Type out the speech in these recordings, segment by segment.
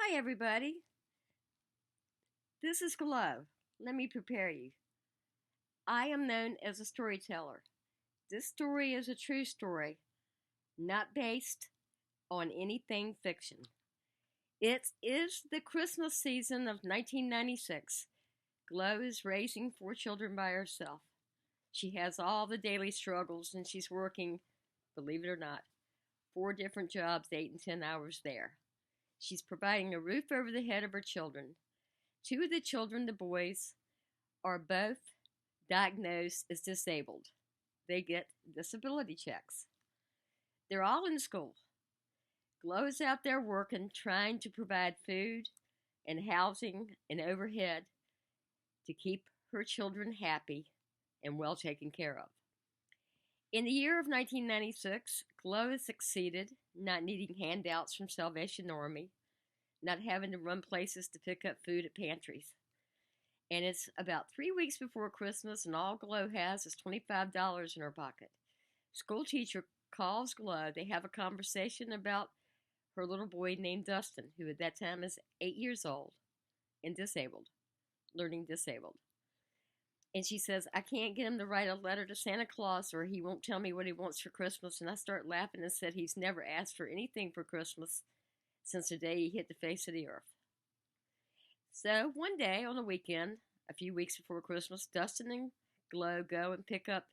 Hi, everybody. This is Glow. Let me prepare you. I am known as a storyteller. This story is a true story, not based on anything fiction. It is the Christmas season of 1996. Glow is raising four children by herself. She has all the daily struggles and she's working, believe it or not, four different jobs, 8 and 10 hours there. She's providing a roof over the head of her children. Two of the children, the boys, are both diagnosed as disabled. They get disability checks. They're all in school. Glow is out there working, trying to provide food and housing and overhead to keep her children happy and well taken care of. In the year of 1996, Glow has succeeded, not needing handouts from Salvation Army, not having to run places to pick up food at pantries. And it's about 3 weeks before Christmas, and all Glow has is $25 in her pocket. School teacher calls Glow. They have a conversation about her little boy named Dustin, who at that time is 8 years old and disabled, learning disabled. And she says, I can't get him to write a letter to Santa Claus or he won't tell me what he wants for Christmas. And I start laughing and said he's never asked for anything for Christmas since the day he hit the face of the earth. So one day on the weekend, a few weeks before Christmas, Dustin and Glow go and pick up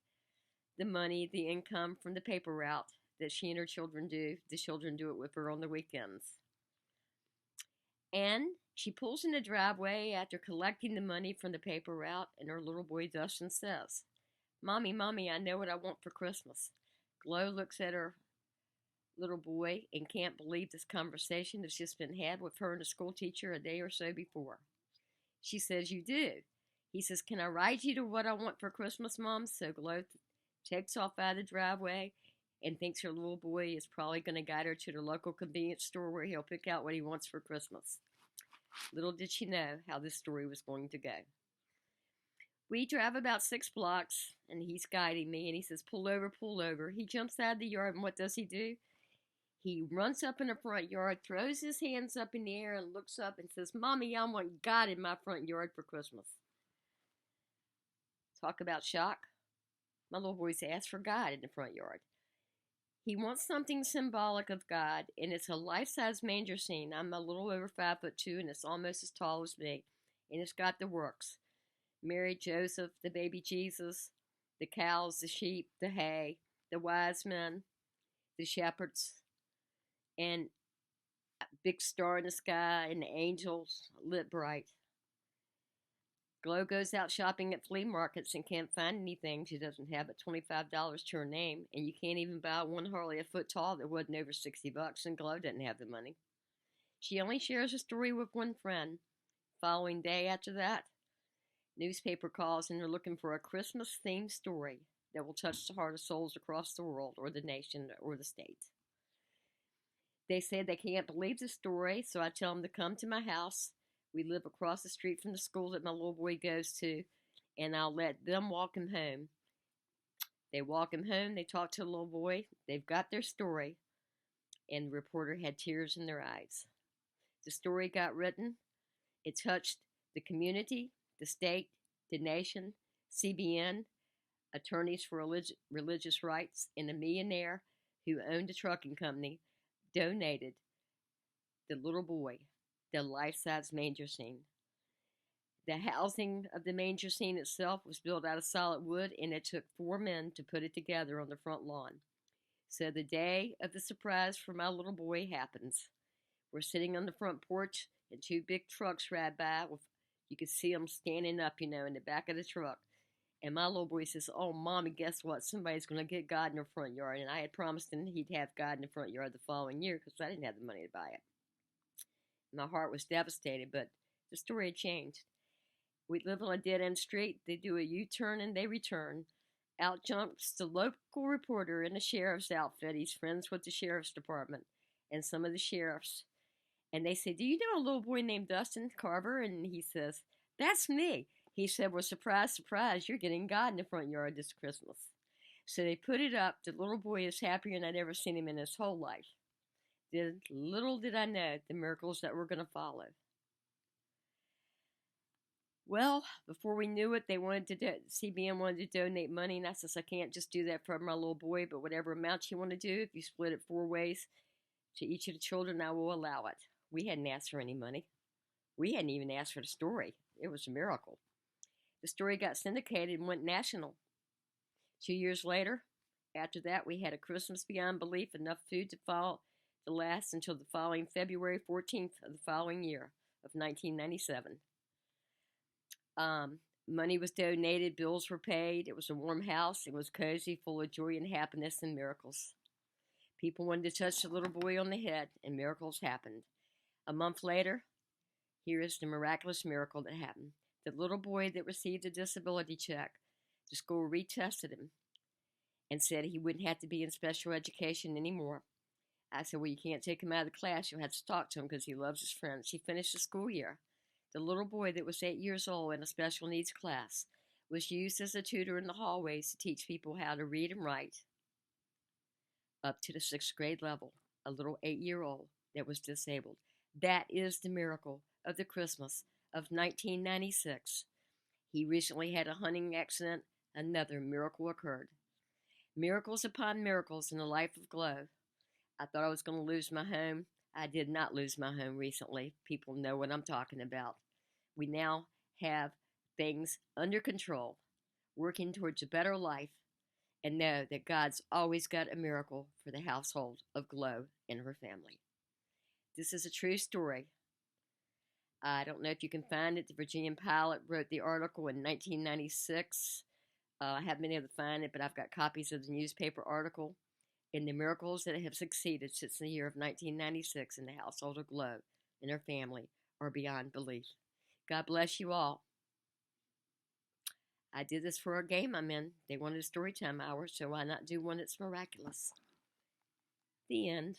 the money, the income from the paper route that she and her children do. The children do it with her on the weekends. And she pulls in the driveway after collecting the money from the paper route, and her little boy Dustin says, Mommy, Mommy, I know what I want for Christmas. Glow looks at her little boy and can't believe this conversation that's just been had with her and the school teacher a day or so before. She says, You do. He says, Can I ride you to what I want for Christmas, Mom? So Glow takes off out of the driveway and thinks her little boy is probably going to guide her to the local convenience store where he'll pick out what he wants for Christmas. Little did she know how this story was going to go. We drive about 6 blocks, and he's guiding me, and he says, Pull over, pull over. He jumps out of the yard, and what does he do? He runs up in the front yard, throws his hands up in the air, and looks up and says, Mommy, I want God in my front yard for Christmas. Talk about shock. My little boy's asked for God in the front yard. He wants something symbolic of God, and it's a life-size manger scene. I'm a little over 5'2", and it's almost as tall as me, and it's got the works. Mary, Joseph, the baby Jesus, the cows, the sheep, the hay, the wise men, the shepherds, and a big star in the sky, and the angels lit bright. Glow goes out shopping at flea markets and can't find anything she doesn't have but $25 to her name, and you can't even buy one hardly a foot tall that wasn't over $60, and Glow doesn't have the money. She only shares a story with one friend. Following day after that, newspaper calls and they're looking for a Christmas-themed story that will touch the heart of souls across the world or the nation or the state. They say they can't believe the story, so I tell them to come to my house. We live across the street from the school that my little boy goes to, and I'll let them walk him home. They walk him home, they talk to the little boy, they've got their story, and the reporter had tears in their eyes. The story got written, it touched the community, the state, the nation, CBN, attorneys for religious rights, and a millionaire who owned a trucking company donated the little boy the life-size manger scene. The housing of the manger scene itself was built out of solid wood, and it took 4 men to put it together on the front lawn. So the day of the surprise for my little boy happens. We're sitting on the front porch, and 2 big trucks ride by. You could see them standing up, in the back of the truck. And my little boy says, Oh, Mommy, guess what? Somebody's going to get God in their front yard. And I had promised him he'd have God in the front yard the following year because I didn't have the money to buy it. My heart was devastated, but the story had changed. We live on a dead-end street. They do a U-turn and they return. Out jumps the local reporter in the sheriff's outfit. He's friends with the sheriff's department and some of the sheriffs. And they say, Do you know a little boy named Dustin Carver? And he says, That's me. He said, Well, surprise, surprise, you're getting God in the front yard this Christmas. So they put it up. The little boy is happier than I'd ever seen him in his whole life. Little did I know the miracles that were going to follow. Well, before we knew it, they wanted CBN wanted to donate money, and I says, I can't just do that for my little boy, but whatever amount you want to do, if you split it 4 ways to each of the children, I will allow it. We hadn't asked for any money. We hadn't even asked for the story. It was a miracle. The story got syndicated and went national. 2 years later, after that, we had a Christmas beyond belief, enough food to last until the following February 14th of the following year of 1997. Money was donated, bills were paid. It was a warm house. It was cozy, full of joy and happiness and miracles. People wanted to touch the little boy on the head, and miracles happened. A month later, here is the miraculous miracle that happened. The little boy that received a disability check, the school retested him and said he wouldn't have to be in special education anymore. I said, well, you can't take him out of the class. You'll have to talk to him because he loves his friends. He finished the school year. The little boy that was 8 years old in a special needs class was used as a tutor in the hallways to teach people how to read and write up to the 6th grade level, a little 8-year-old that was disabled. That is the miracle of the Christmas of 1996. He recently had a hunting accident. Another miracle occurred. Miracles upon miracles in the life of Glow. I thought I was going to lose my home. I did not lose my home recently. People know what I'm talking about. We now have things under control, working towards a better life, and know that God's always got a miracle for the household of Glow and her family. This is a true story. I don't know if you can find it. The Virginian Pilot wrote the article in 1996. I haven't been able to find it, but I've got copies of the newspaper article. And the miracles that have succeeded since the year of 1996 in the household of Glow and her family are beyond belief. God bless you all. I did this for a game I'm in. They wanted a story time hour, so why not do one that's miraculous? The end.